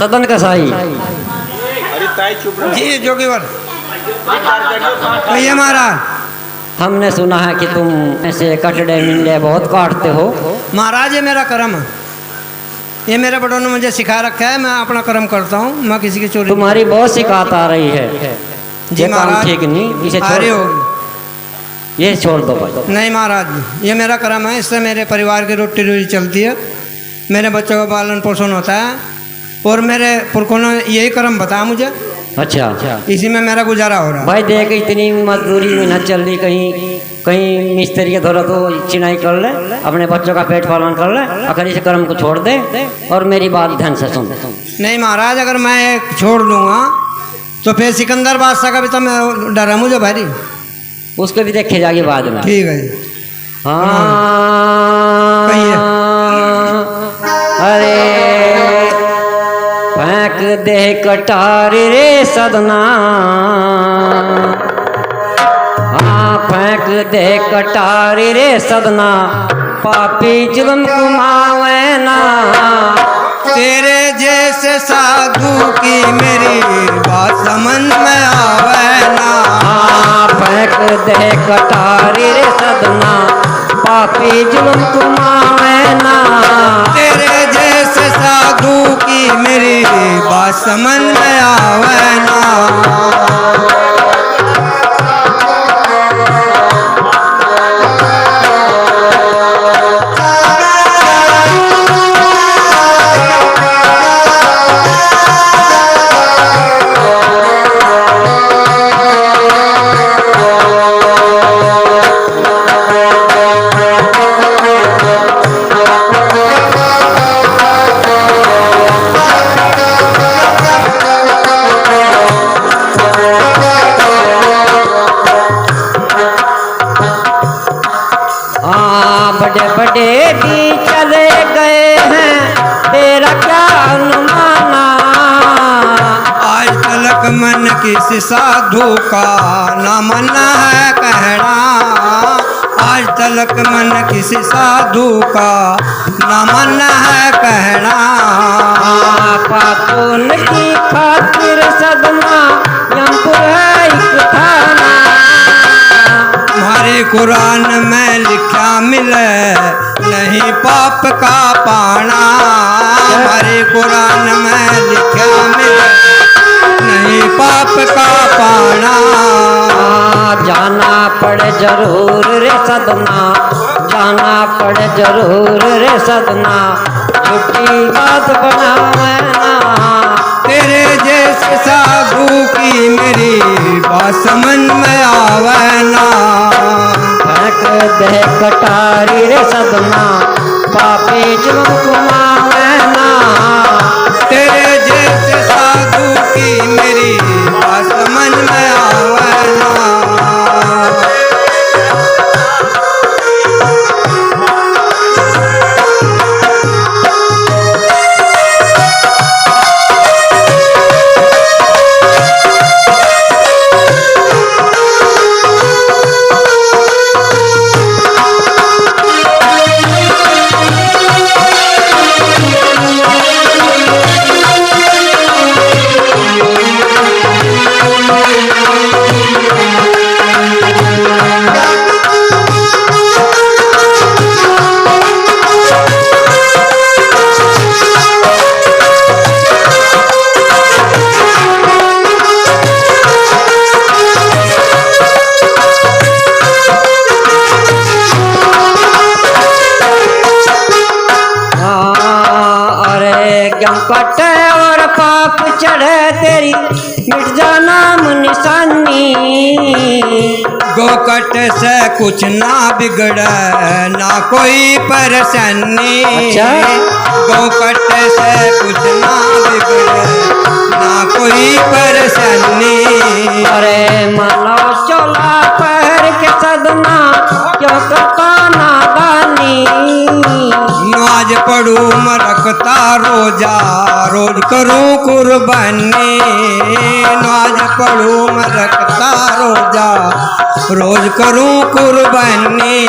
सदन कसाई। जी जोगीवर कहिए महाराज। हमने सुना है कि तुम ऐसे कटड़े मिंडे बहुत काटते हो। महाराज ये मेरा कर्म है, ये मेरे बड़ों ने मुझे सिखा रखा है, मैं अपना कर्म करता हूँ, मैं किसी की चोरी। तुम्हारी बहुत शिकायत आ रही है। जी ये काम महाराज ठीक नहीं, इसे आ छोड़ रही दो। होगी। ये छोड़ दो भाई। नहीं महाराज जी, ये मेरा कर्म है, इससे मेरे परिवार की रोटी रोजी चलती है, मेरे बच्चों का पालन पोषण होता है, और मेरे पुरखों ने यही कर्म बताया मुझे, अच्छा इसी में मेरा गुजारा हो रहा है। भाई देख इतनी मजदूरी मेहनत चल रही, कहीं कहीं मिस्त्री के थोड़ा तो चिनाई कर ले, अपने बच्चों का पेट पालन कर ले, अगर इस कर्म को छोड़ दे और मेरी बात ध्यान से सुन। नहीं महाराज, अगर मैं छोड़ दूंगा तो फिर सिकंदर बादशाह का भी तो मैं डर है मुझे भारी। उसको भी देखे जाएगी बाद में। ठीक है जी। हाँ कहिए। अरे फेंक दे कटार रे सदना, हाँ फेंक दे कटार रे सदना, पापी जुल्म कुमावे ना। तेरे जैसे साधु की मेरी बात समझ में आवे ना। हाँ फेंक दे कटार रे सदना, पापी जुल्म कुमावे ना। तेरे जैसे साधु की मेरी बात समझ में आवे ना। बड़े बड़े भी चले गए हैं, तेरा क्या अनुमाना। आज तलक मन किसी साधु का न मना है कहना। आज तलक मन किसी साधु का न मना है कहना। पापुन की खातिर सदना यमपुर है एक थाना। हमारे कुरान में लिखा मिले नहीं पाप का पाना। हमारे कुरान में लिखा मिले नहीं पाप का पाना। जाना पड़े जरूर रे सदना, जाना पड़े जरूर रे सदना, छुट्टी बात बनावे ना। तेरे जैसे साधु की मेरी बात समझ में आवे ना। फेंक दे कटारी रे सदना, पापी जुल्म कुमावे ना। तेरे जैसे साधु की मेरी बात समझ में आवे ना। कटे और पाप चढ़े तेरी मिट जाना निशानी। गोकट से कुछ ना बिगड़े ना कोई परेशानी। अच्छा? गोकट से कुछ ना बिगड़े ना कोई परेशानी। अरे मानो चोला पैर के सदना क्यों करता नादानी। आज नमाज पढ़ूं मैं रखता रोजा, रोज करूं कुर्बानी। नमाज पढ़ूं मैं रखता रोजा, रोज करूं कुर्बानी।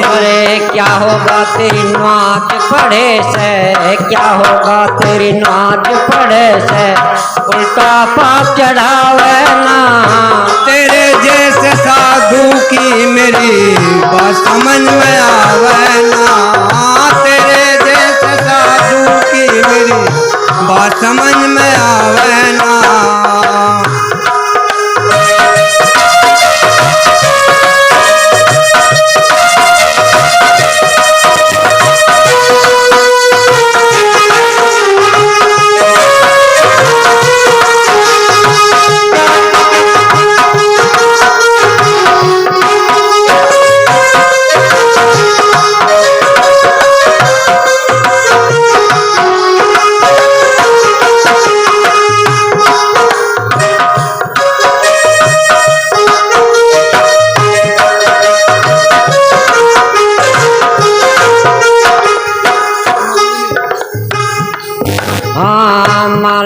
अरे क्या होगा तेरी नमाज पढ़े से, क्या होगा तेरी नमाज पढ़े से, उल्टा पाप चढ़ावे ना। तेरे जैसे साधु की मेरी बात समझ में आवे ना। तेरे जैसे साधु की मेरी बात समझ में आवे ना।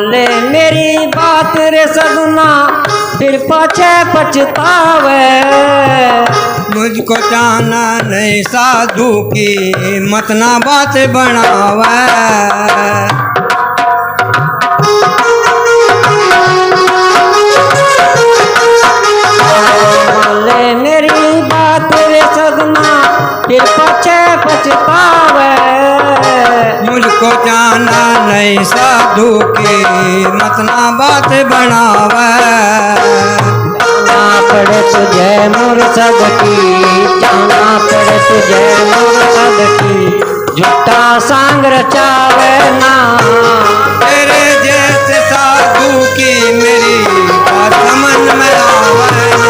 ले मेरी बात रे सदना, फिर पाछे पछतावे। मुझको जाना नहीं साधु की मत ना बात बनावे। ले मेरी बात रे सदना, फिर पाछे पछतावे। मुझको जाना नहीं साधु की मत ना बात बनावे। जाना पड़े तुझे मुर्शद की, जाना पड़े तुझे मुर्शद की, झूठा सांग रचावे ना। तेरे जैसे साधु की मेरी बात समझ में आवे ना।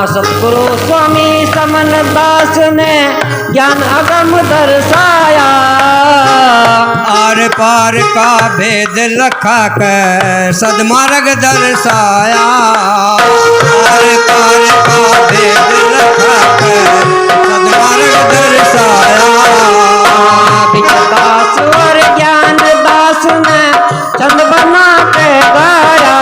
सतगुरु स्वामी समन दास ने ज्ञान अगम दर्शाया। आर पार का भेद लखा कर सदमार्ग दर्शाया। आर पार का भेद लखा कर सदमार्ग दर्शाया। दास और ज्ञान दास ने चंद बना के गाया।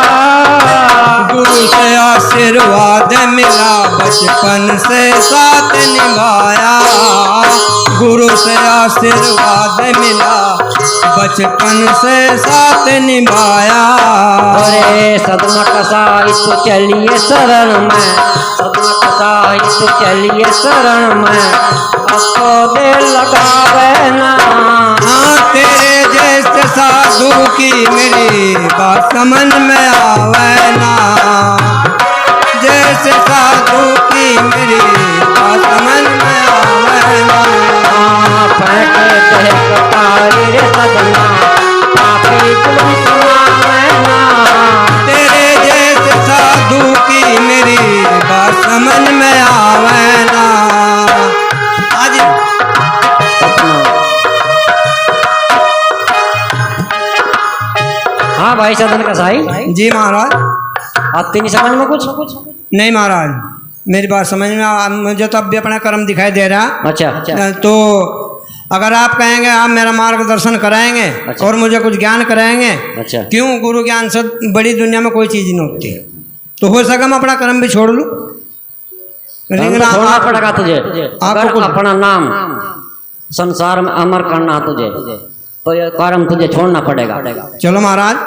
गुरु से आशीर्वाद मिला बचपन से साथ निभाया। गुरु से आशीर्वाद मिला बचपन से साथ निभाया। अरे सदमा कसाई तो चलिए शरण में, सदमा कसाई तो चलिए शरण में, आपको दिल लगावे ना। हाँ तेरे जैसे साधु की मेरी बात समझ में आवे ना। जैसे साधु की मेरी बात समझ में आवे ना। फेंके दे कटारी रे सदना, पापी जुल्म सुनावे ना। तेरे जैसे साधु की मेरी बात समझ में आवे ना। आज हाँ भाई सदन कसाई जी महाराज। आती नहीं समझ में कुछ? नहीं महाराज मेरी बात समझ में मुझे तो अब भी अपना कर्म दिखाई दे रहा। अच्छा तो अगर आप कहेंगे आप मेरा मार्गदर्शन कराएंगे अच्छा। और मुझे कुछ ज्ञान कराएंगे। अच्छा क्यों गुरु ज्ञान से बड़ी दुनिया में कोई चीज नहीं होती। तो हो सका मैं अपना कर्म भी छोड़ लूँ। लेकिन छोड़ना पड़ेगा तुझे। अगर कुछ अपना नाम संसार में अमर करना तुझे तो ये कर्म तुझे छोड़ना पड़ेगा। चलो महाराज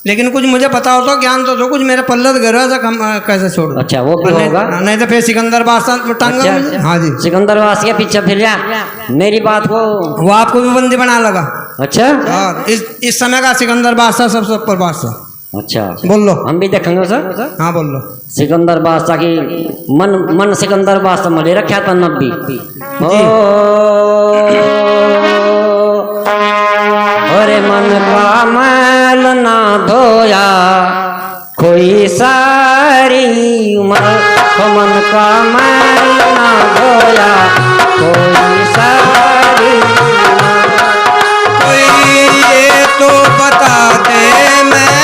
लेकिन कुछ मुझे पता हो तो ज्ञान तो दो कुछ मेरे पल्ले तो गिरा था कैसे छोड़ दूं? अच्छा वो भी होगा। नहीं तो फिर सिकंदर बादशाह टांगा मुझे। हाँ जी सिकंदर वास के पीछे फिर मेरी बात को वो आपको भी बंदी बना लगा। अच्छा हाँ, इस समय का सिकंदर बादशाह सबसे ऊपर बादशाह। अच्छा, बोल लो। हम भी देखेंगे सर। हाँ बोल लो। सिकंदर बादशाह की मन मन सिकंदर बादशाह मुझे रखा था नब्बी। ओ अरे मन का मैल ना धोया कोई सारी उम्र, मन का मैल ना धोया कोई सारी उम्र। कोई ये तो बता दे मैं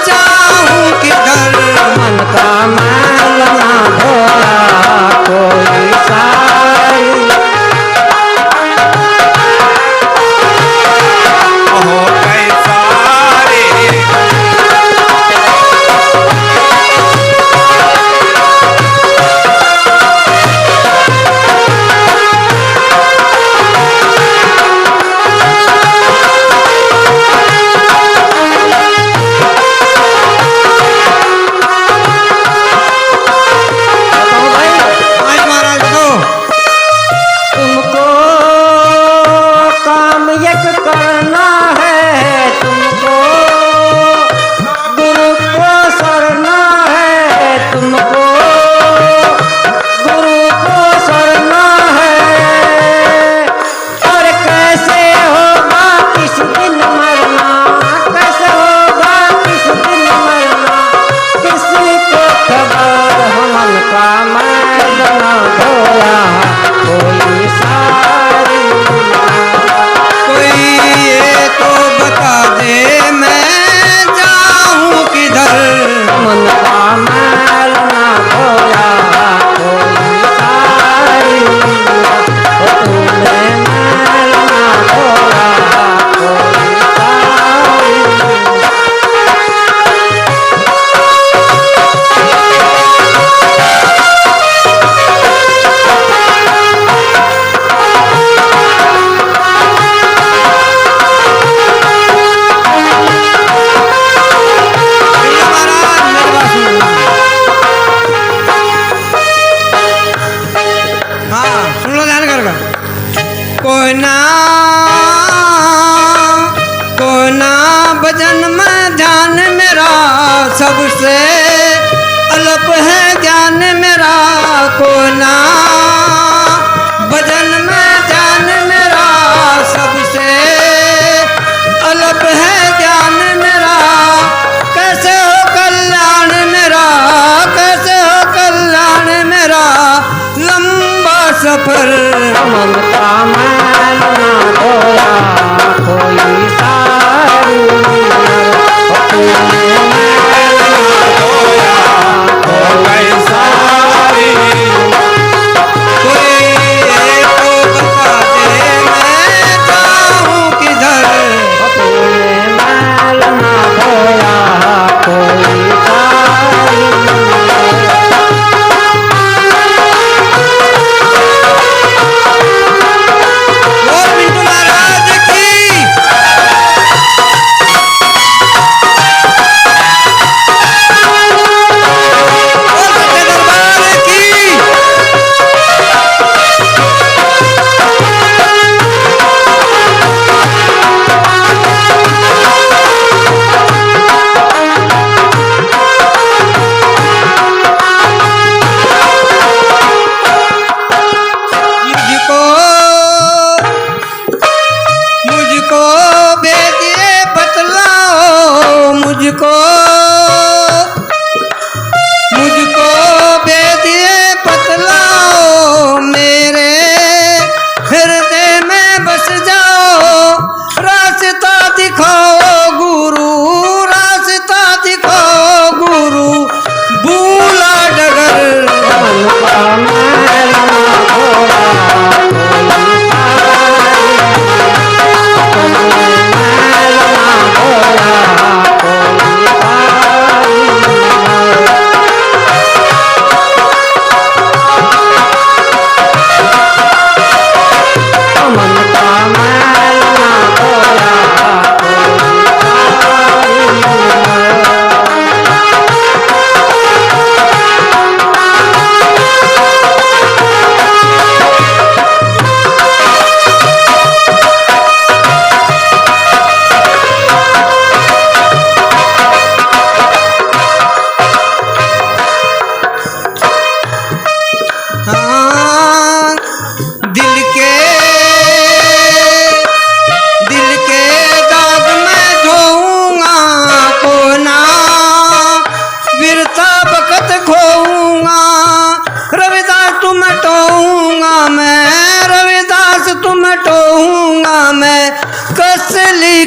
जाऊं किधर, मन का मैल ना धोया कोई सारी। हो गई सारी। तुमको काम एक करना है, तुमको गुरु को सरना है, तुमको गुरु को सरना है। और कैसे होगा किस दिन मरना, कैसे होगा किस दिन मरना, किसी को खबर हो। मन का मैल ना धोया कोई सारी। कोई ये तो बता दे मैं जाऊं किधर, मन का मैल ना धोया कोई सारी। तुमने मैल ना धोया कोई सारी। महाराज मेरी बात सुनो। हाँ सुन लो ध्यान कर। कोई ना भजन में ध्यान मेरा, सबसे अल्प है ज्ञान मेरा। कोई ना भजन में ध्यान मेरा, सबसे अल्प है ज्ञान मेरा। कैसे हो कल्याण मेरा, कैसे हो कल्याण मेरा, लंबा सफर। मन का मैल ना धोया कोई सारी। तुमने मैल ना धोया कोई सारी। कोई ये तो बता दे मैं जाऊं किधर, तुमने मैल ना धोया कोई सारी। बोल मिंटू महाराज की। बोल सच्चे दरबार की। मुझको मुझको भेजिए बतलाओ, मुझको मुझको भेजिए बतलाओ। मेरे हृदय में बस जाओ, रास्ता दिखाओ गुरु, रास्ता दिखाओ गुरु। भूला डगर मन का मैल ना धोया कोई सारी। तुमने मैल ना धोया कोई सारी।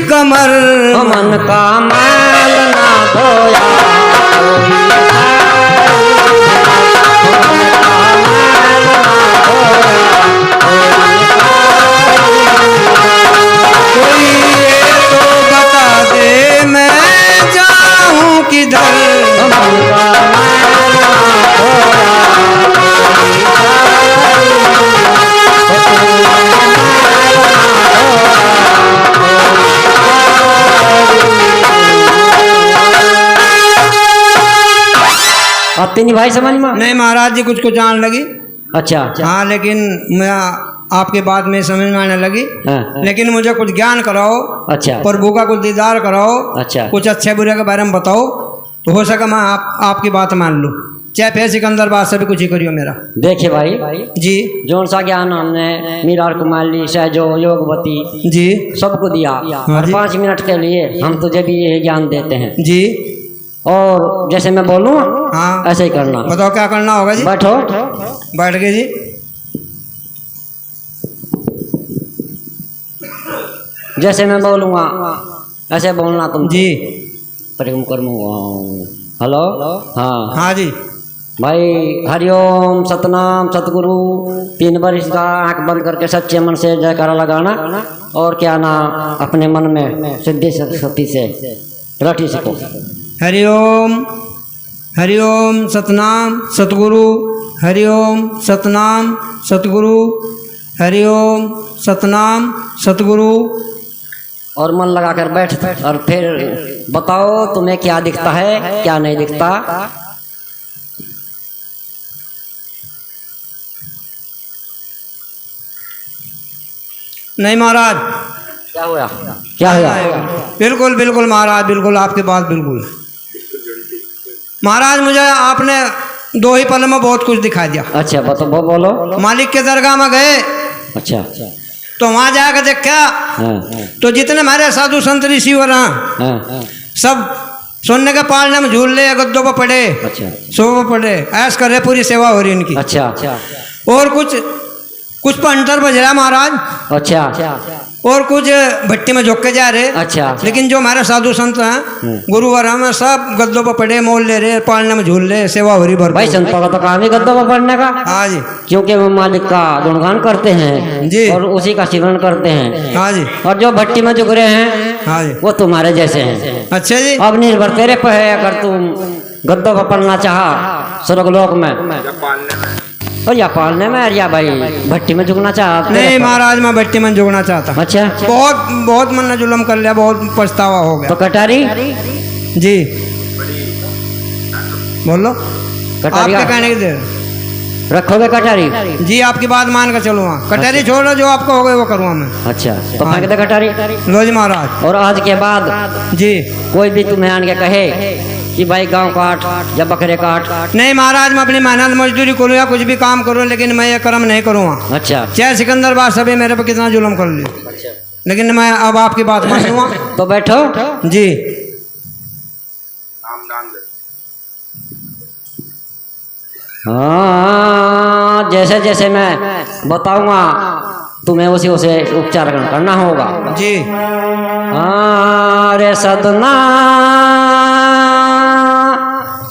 कमर। मन का मैल ना धोया कोई ये तो बता दे मैं जाऊं किधर। मन का मैल ना धोया आते नहीं भाई समझ में? नहीं महाराज जी कुछ कुछ आने लगी। अच्छा हाँ लेकिन मैं आपके बात में समझ में आने लगी। हाँ। लेकिन मुझे कुछ ज्ञान कराओ, अच्छा प्रभु का कुछ दीदार कराओ, अच्छा कुछ अच्छे बुरे के बारे में बताओ तो हो सके मैं आपकी बात मान लूँ। चाहे फिर सिकंदर बात से भी कुछ ही करियो मेरा। देखिए भाई जी जोन सा ज्ञान हमने मीरार कुमारी सहजो योगवती जी सबको दिया और जी। 5 मिनट के लिए हम तुझे भी यही ज्ञान देते हैं जी और जैसे मैं बोलूँ हाँ ऐसे ही करना। बताओ क्या करना होगा जी। बैठो बैठ गए जी। जैसे मैं बोलूँगा ऐसे बोलना तुम जी परिक्रम करूँगा। हेलो हाँ हाँ जी भाई हरिओम सतनाम सतगुरु 3 बार इसका आँख बंद करके सच्चे मन से जयकारा लगाना और क्या ना अपने मन में सिद्धि शक्ति से रटी सको। हरिओम हरिओम सतनाम सतगुरु हरिओम सतनाम सतगुरु हरिओम सतनाम सतगुरु। और मन लगा कर बैठ और फिर बताओ तुम्हें क्या दिखता है क्या नहीं दिखता। नहीं महाराज क्या हुआ क्या हुआ? बिल्कुल बिल्कुल महाराज बिल्कुल आपकी बात बिल्कुल। महाराज मुझे आपने 2 ही पल में बहुत कुछ दिखा दिया। अच्छा बताओ बोलो। मालिक के दरगाह में गए अच्छा तो वहाँ जाकर देखा हाँ तो जितने हमारे साधु संत ऋषि हो रहा हाँ सब सोने के पालने में झूल ले गद्दों पर पड़े अच्छा सोफे पर पड़े ऐश कर रहे पूरी सेवा हो रही इनकी। अच्छा और कुछ पंटर बज रहा महाराज अच्छा और कुछ भट्टी में झोंक के जा रहे। अच्छा लेकिन जो हमारे साधु संत हैं गुरुवर हैं सब गद्दों पर पड़े मोल ले रहे पालने में झूल रहे सेवा हो रही भर। भाई संतों का तो काम ही गद्दों पर पढ़ने का। हाँ जी क्योंकि वो मालिक का गुणगान करते हैं जी और उसी का सिमरन करते हैं। हाँ जी और जो भट्टी में झुक रहे हैं हाँ जी वो तुम्हारे जैसे हैं। अच्छा जी अब निर्भर तेरे पे है अगर तुम गद्दों पर पढ़ना चाहा स्वर्गलोक में और या पालने में या भाई भट्टी में झुकना चाहते। नहीं महाराज मैं भट्टी में झुकना चाहता। अच्छा बहुत मन ने जुल्म कर लिया बहुत पछतावा हो गया। तो कटारी जी बोलो कटारी आपके कहने की देर रखोगे कटारी? जी आपकी बात मान कर चलूँगा। कटारी छोड़ो जो आपको हो गए वो करूँगा मैं। अच्छा तो फेंक दे कटारी। लो जी महाराज। और आज के बाद जी कोई भी तुम्हें आन के कहे कि भाई गांव काट या बकरे काट। नहीं महाराज मैं अपनी मेहनत मजदूरी करूँ या कुछ भी काम करूँ लेकिन मैं ये कर्म नहीं करूँगा। अच्छा चाहे सिकंदर बादशाह भी मेरे पे कितना जुल्म कर लिया लेकिन मैं अब आपकी बात मानूंगा। तो बैठो जी हाँ जैसे जैसे मैं बताऊंगा तुम्हें उसी उसे उच्चारण करना होगा। जी रे सदना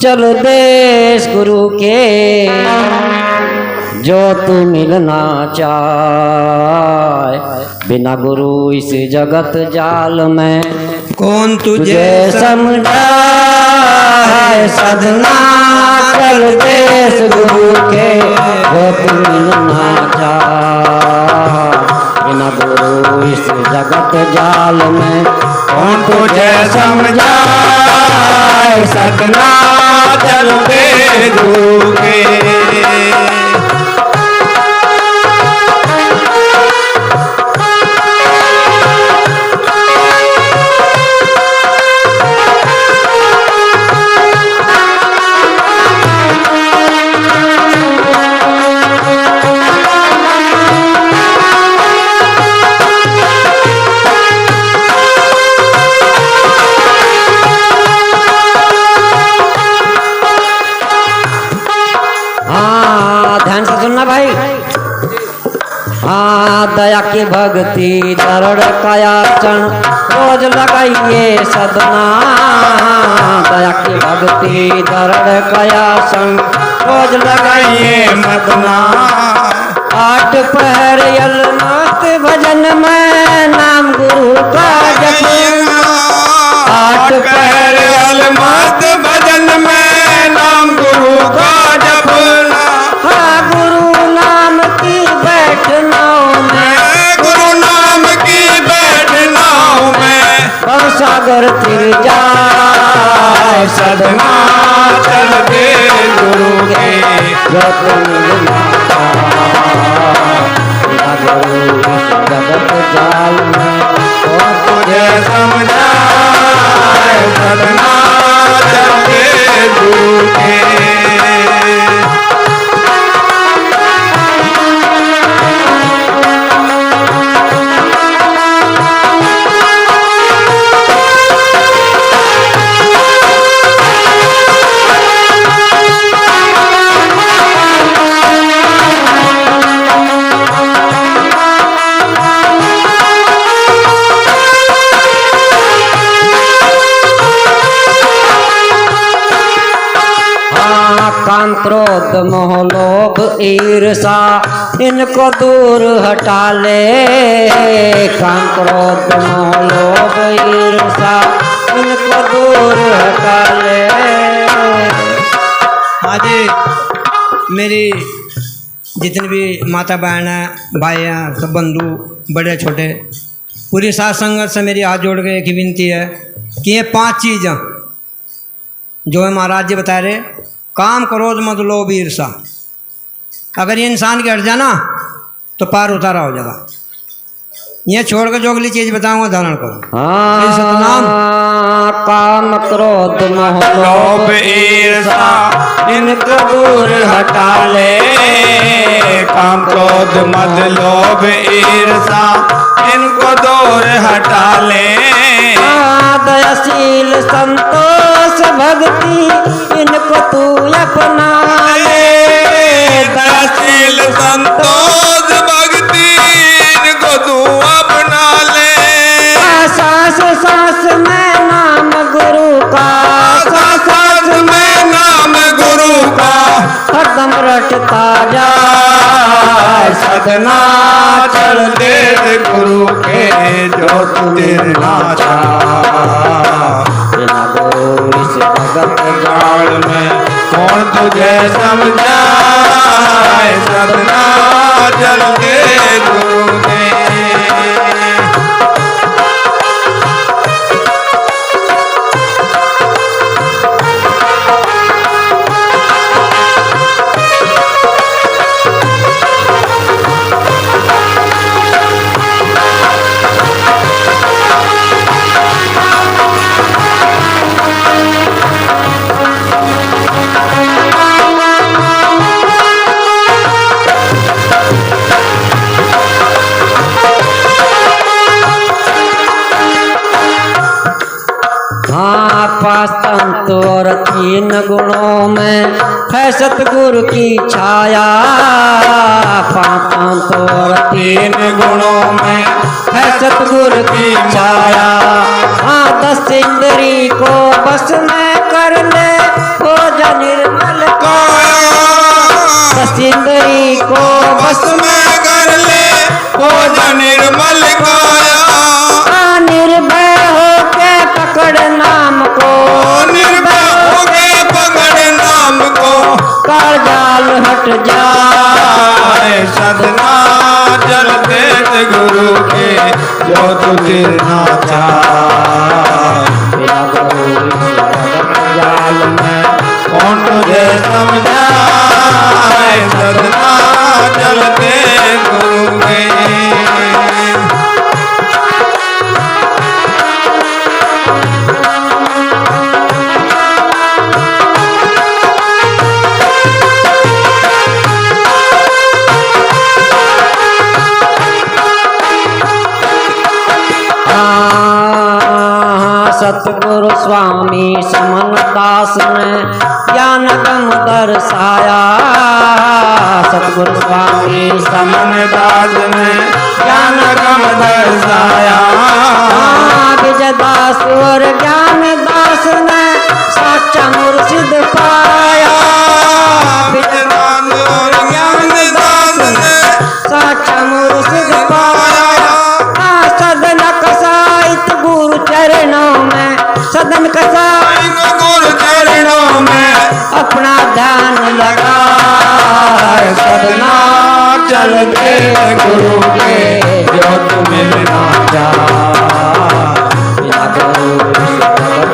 चल देश गुरु के जो तू मिलना चाहे बिना गुरु इस जगत जाल में कौन तुझे समझाए सदना चल देश गुरु के जो तू मिलना चाहे बिना गुरु इस जगत जाल में कौन तुझे समझाए सदना चल देश गुरु के। ध्यान से सुनना भाई। हाँ दया की भक्ति दृढ़ कायाचरण रोज लगाइए सदना, दया की भक्ति दृढ़ कया संग, रोज लगाइए मदना। 8 पहर यलमत भजन में नाम गुरु का जपना, 8 पहर अलमत भजन में नाम गुरु का जपना। हाँ गुरु नाम की बैठनाओं में, गुरु नाम की बैठनाओं में भव सागर तिर जाए सदना चल दे गुरु के। जो तुम मिलना तेरा गुरु इस जगत जाल में, और तुझे समझाए सदना चल दे गुरु के। काम क्रोध मोह लोभ ईर्षा इनको दूर हटा ले, काम क्रोध मोह लोभ ईर्षा इनको दूर हटा ले। आज मेरी जितने भी माता बहन हैं, भाई हैं, सब बंधु बड़े छोटे, पूरी साथ संगत से मेरी हाथ जोड़ के एक ही विनती है कि ये 5 चीज़ें जो है महाराज जी बता रहे, काम क्रोध मद लोभ ईर्षा, अगर ये इंसान के हट जाना तो पार उतारा हो जाएगा। ये छोड़ के जो अगली चीज बताऊंगा धारण करो। हाँ, सतनाम काम क्रोध मोह लोभ ईर्षा इनको दूर हटा ले, काम क्रोध मद लोभ ईर्षा इनको दूर हटा ले। दयाशील संतोष भक्ति इनको तू अपना ले, दयाशील संतोष भक्ति इनको तू अपना ले। सांस सांस में नाम गुरु का, सांस में नाम गुरु का हरदम रटता जा, सदना चल दे गुरु के जो तुझे नाचा। बिना गुरु इस जगत जाल में कौन तुझे समझाए, सदना चल दे गुरु के। संत और 3 गुणों में है सतगुरु की छाया, 5 संत और 3 गुणों में है सतगुरु की छाया। हाँ 10 इंद्री को बस में कर ले, हो जा निर्मल काया। 10 इंद्री को बस में कर ले, हो जा निर्मल काया। निर्भय होके पकड़ नाम को, निर्भय होके पकड़ नाम को, काल जाल हट जाए, सदना चल दे गुरु के जो तुझे नाचा। बिना गुरु इस जगत जाल में कौन तुझे समझाए, सदना चल दे गुरु के। सतगुरु स्वामी समन दास ने ज्ञान गम दर्शाया, सतगुरु स्वामी समन दास ने ज्ञान गम दर्शाया। विजयदास और ज्ञानदास ने साचा मुर्शिद पाया। विजयदास और ज्ञानदास ने साचा मुर्शिद पाया। सदन कसाइत गुरु चरणों में, सदन कसाइत गुरु चरणों में अपना ध्यान लगा। सदना चल के गुरु के जो तुम मिलना चाहा। बिना गुरु के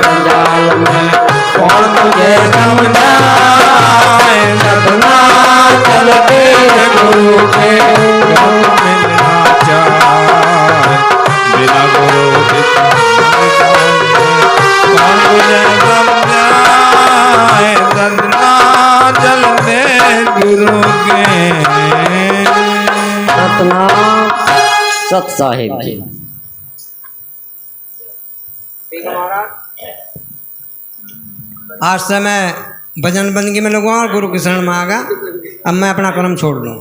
जंजाल में कौन तुझे समझाए। सदना चल के गुरु के जो तुम मिलना चाहा। बिना गुरु के कौन तुझे समझाए। सदना चलते गुरु के। सतनाम सत साहिब जी। आज से मैं भजन बंदगी में लगूंगा और गुरु की शरण में आ गया। अब मैं अपना कर्म छोड़ दूँ।